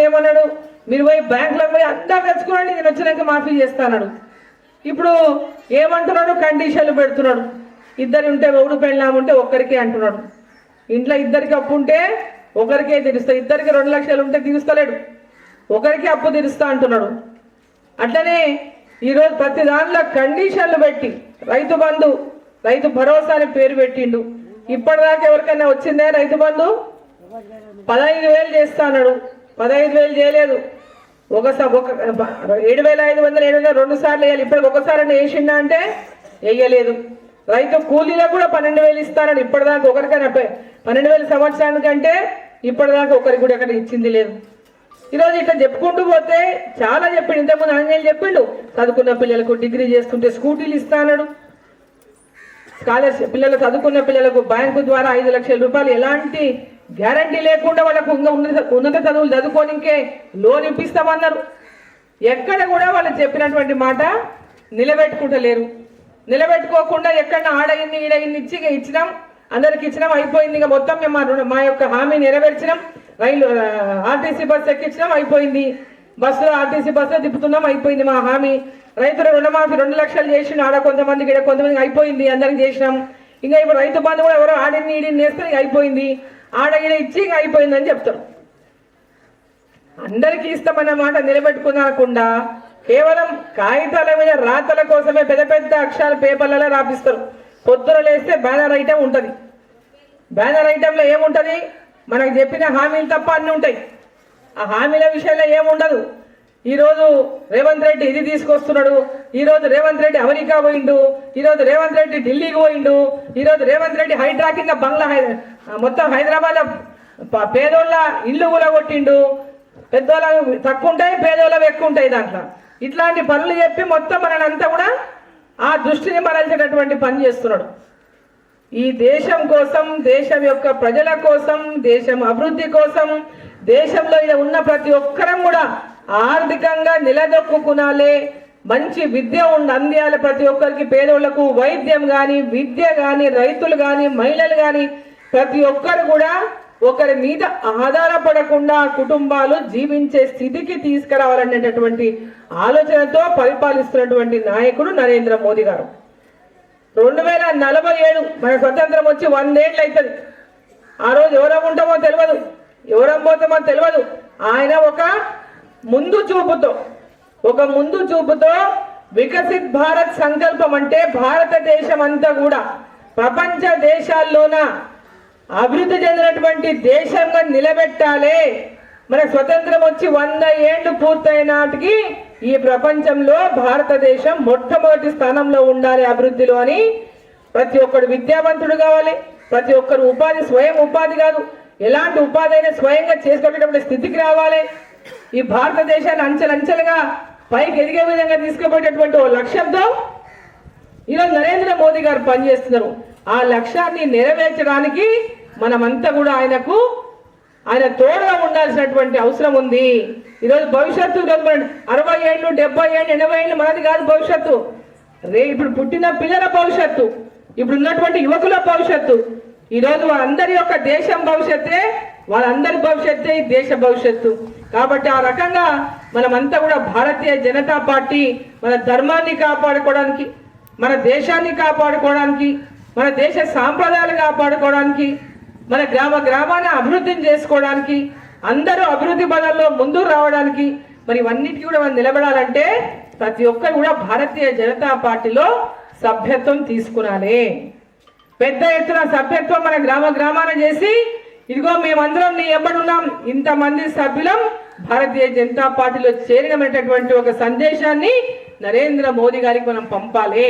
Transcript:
ఏమన్నాడు, మీరు పోయి బ్యాంకులో పోయి అంతా తెచ్చుకోండి, నేను వచ్చినాక మాఫీ చేస్తాడు. ఇప్పుడు ఏమంటున్నాడు, కండిషన్లు పెడుతున్నాడు. ఇద్దరు ఉంటే ఒకడు పెళ్ళాముంటే ఒక్కరికే అంటున్నాడు. ఇంట్లో ఇద్దరికి అప్పు ఉంటే ఒకరికే తీరుస్తా, ఇద్దరికి 2 లక్షలు ఉంటే తీరుస్తలేడు, ఒకరికి అప్పు తీరుస్తా అంటున్నాడు. అట్లనే ఈరోజు ప్రతి దానిలో కండిషన్లు పెట్టి రైతు బంధు, రైతు భరోసా అని పేరు పెట్టిండు. ఇప్పటిదాకా ఎవరికైనా వచ్చిందే రైతు బంధు? 15,000 చేస్తా అన్నాడు, 15,000 చేయలేదు. 7,500 2 సార్లు వేయాలి, ఇప్పటికి ఒకసారి వేసిండా అంటే వేయలేదు. రైతు కూలీలకు కూడా 12,000 ఇస్తానని ఇప్పటిదాకా ఒకరికైనా 12,000 సంవత్సరానికంటే ఇప్పటిదాకా ఒకరికి కూడా ఎక్కడ ఇచ్చింది లేదు. ఈరోజు ఇట్లా చెప్పుకుంటూ పోతే చాలా చెప్పిండు. ఇంతకుముందు ఆంజనేయులు చెప్పిండు, చదువుకున్న పిల్లలకు డిగ్రీ చేస్తుంటే స్కూటీలు ఇస్తా అన్నాడు. స్కాలర్షిప్ పిల్లలు చదువుకున్న పిల్లలకు బ్యాంకు ద్వారా 5 లక్షల రూపాయలు ఎలాంటి గ్యారంటీ లేకుండా వాళ్ళకు ఉన్నత చదువులు చదువుకోనికే లోన్ ఇప్పిస్తామన్నారు. ఎక్కడ కూడా వాళ్ళు చెప్పినటువంటి మాట నిలబెట్టుకుంటలేరు. నిలబెట్టుకోకుండా ఎక్కడ ఆడయిన్ని ఈడయిన్ని ఇచ్చినాం, అందరికి ఇచ్చినాం, అయిపోయింది. ఇక మొత్తం మేము మా యొక్క హామీ నెరవేర్చినాం. రైలు ఆర్టీసీ బస్సు ఎక్కించినాం, అయిపోయింది. బస్సులో ఆర్టీసీ బస్సులో తిప్పుతున్నాం, అయిపోయింది మా హామీ. రైతుల రుణమాఫీ 2 లక్షలు చేసిన ఆడ కొంతమందికి ఇక్కడ కొంతమందికి అయిపోయింది, అందరికి చేసినాం. ఇంకా ఇప్పుడు రైతు బంధు కూడా ఎవరో ఆడిని ఈడిని వేస్తే అయిపోయింది, ఆడ ఈడ ఇచ్చి ఇంకా అయిపోయిందని చెప్తారు. అందరికీ ఇస్తామన్న మాట నిలబెట్టుకునకుండా కేవలం కాగితాల మీద రాతల కోసమే పెద్ద పెద్ద అక్షరాలు పేపర్లలో రాపిస్తారు. పొద్దున లేస్తే బ్యానర్ ఐటెం ఉంటుంది. బ్యానర్ ఐటెంలో ఏముంటుంది, మనకు చెప్పిన హామీలు తప్ప అన్నీ ఉంటాయి. ఆ హామీల విషయంలో ఏముండదు. ఈరోజు రేవంత్ రెడ్డి ఇది తీసుకొస్తున్నాడు, ఈరోజు రేవంత్ రెడ్డి అమెరికా పోయిండు, ఈరోజు రేవంత్ రెడ్డి ఢిల్లీకి పోయిండు, ఈరోజు రేవంత్ రెడ్డి హైడ్రా కింద బంగ్లా మొత్తం హైదరాబాద్ పేదోళ్ళ ఇల్లు కూడా కొట్టిండు. పెద్దోళ్ళ తక్కువ ఉంటాయి, పేదోళ్ళ ఎక్కువ ఉంటాయి. దాంట్లో ఇట్లాంటి పనులు చెప్పి మొత్తం మననంతా కూడా ఆ దృష్టిని మరల్చేటటువంటి పని చేస్తున్నాడు. ఈ దేశం కోసం, దేశం యొక్క ప్రజల కోసం, దేశం అభివృద్ధి కోసం, దేశంలో ఉన్న ప్రతి ఒక్కరం కూడా ఆర్థికంగా నిలదొక్కునాలే, మంచి విద్య అందియాలి ప్రతి ఒక్కరికి. పేదోళ్లకు వైద్యం కానీ, విద్య కానీ, రైతులు కానీ, మహిళలు కానీ ప్రతి ఒక్కరు కూడా ఒకరి మీద ఆధారపడకుండా కుటుంబాలు జీవించే స్థితికి తీసుకురావాలనేటటువంటి ఆలోచనతో పరిపాలిస్తున్నటువంటి నాయకుడు నరేంద్ర మోదీ గారు. 2047 మన స్వతంత్రం వచ్చి 100 ఏళ్ళు అవుతుంది. ఆ రోజు ఎవరం ఉంటామో తెలియదు, ఎవరం పోతామో తెలియదు. ఆయన ఒక ముందు చూపుతో వికసిత్ భారత్ సంకల్పం అంటే భారతదేశం అంతా కూడా ప్రపంచ దేశాల్లోన అభివృద్ధి చెందినటువంటి దేశంగా నిలబెట్టాలి. మన స్వతంత్రం వచ్చి 100 ఏళ్లు పూర్తయిన నాటికి ఈ ప్రపంచంలో భారతదేశం మొట్టమొదటి స్థానంలో ఉండాలి అభివృద్ధిలో అని. ప్రతి ఒక్కరు విద్యావంతుడు కావాలి, ప్రతి ఒక్కరు ఉపాధి, స్వయం ఉపాధి కాదు, ఎలాంటి ఉపాధి అయినా స్వయంగా చేసుకునేటువంటి స్థితికి రావాలి. ఈ భారతదేశాన్ని అంచెలంచెలుగా పైకి ఎదిగే విధంగా తీసుకుపోయేటటువంటి ఓ లక్ష్యంతో ఈరోజు నరేంద్ర మోదీ గారు పనిచేస్తున్నారు. ఆ లక్ష్యాన్ని నెరవేర్చడానికి మనమంతా కూడా ఆయన తోడుగా ఉండాల్సినటువంటి అవసరం ఉంది. ఈరోజు భవిష్యత్తు, ఈరోజు మన 60 ఏళ్ళు 70 ఏళ్ళు 80 ఏళ్ళు మనది కాదు భవిష్యత్తు. ఇప్పుడు పుట్టిన పిల్లల భవిష్యత్తు, ఇప్పుడు ఉన్నటువంటి యువకుల భవిష్యత్తు, ఈరోజు వాళ్ళందరి యొక్క దేశం భవిష్యత్తే, వాళ్ళందరి భవిష్యత్తే ఈ దేశ భవిష్యత్తు. కాబట్టి ఆ రకంగా మనమంతా కూడా భారతీయ జనతా పార్టీ మన ధర్మాన్ని కాపాడుకోవడానికి, మన దేశాన్ని కాపాడుకోవడానికి, మన దేశ సాంప్రదాయాలు కాపాడుకోవడానికి, మన గ్రామాన్ని అభివృద్ధిని చేసుకోవడానికి, అందరూ అభివృద్ధి పదాల్లో ముందుకు రావడానికి, మరి ఇవన్నిటికీ కూడా మనం నిలబడాలంటే ప్రతి ఒక్కరు కూడా భారతీయ జనతా పార్టీలో సభ్యత్వం తీసుకునాలి. పెద్ద ఎత్తున సభ్యత్వం మన గ్రామాన చేసి, ఇదిగో మేమందరం నీ ఎమ్మడున్నాం, ఇంతమంది సభ్యులం భారతీయ జనతా పార్టీలో చేరినటువంటి ఒక సందేశాన్ని నరేంద్ర మోదీ గారికి మనం పంపాలి.